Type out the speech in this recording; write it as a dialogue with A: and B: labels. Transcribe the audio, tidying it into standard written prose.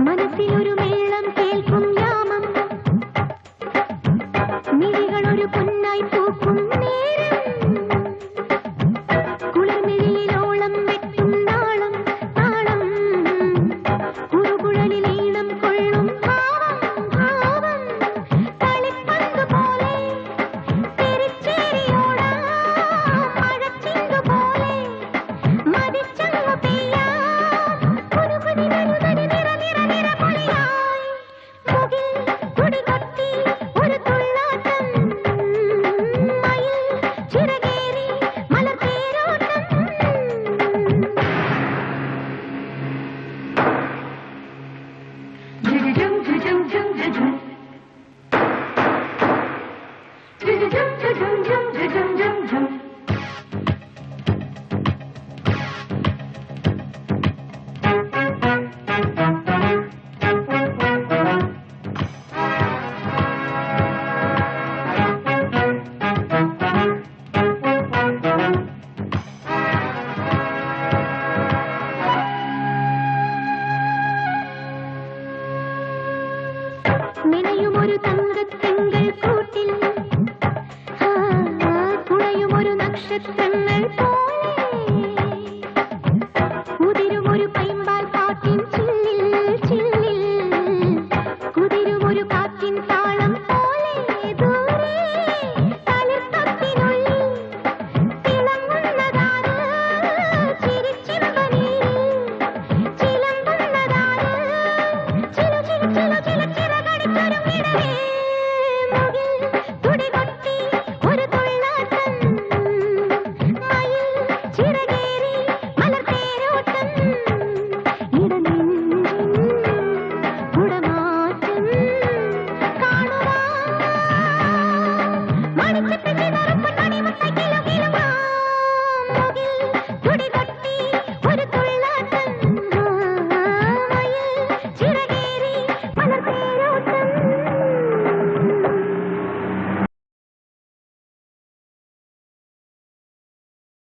A: മനസ്സിലൊരു മേളം കേൾക്കും യാമം, മിഴികളൊരു പൊന്നായി പൂക്കും നേരം, കുളിർമിഴിയിലോളം വെട്ടും നാളം താളം, കുറുകുഴലിൽ ഈണം കൊള്ളും ഭാവം ഭാവം, കളിപ്പന്ത് പോലെ തിരിച്ചേരിയോടാം മഴച്ചിന്തു പോലെ മതിച്ചങ്ങു പെയ്യാം കുനുകുനി നനുതനി നിറ നിറ നിറ പൊളിയായി മുകിൽ തുടികൊട്ടി ഒരു തുള്ളാട്ടം മയിൽ ചിറകേറി മലർത്തേരോട്ടം നിനയുമൊരു തങ്കത്തിങ്കൾ കൂട്ടിൽ തുണയുമൊരു നക്ഷത്ര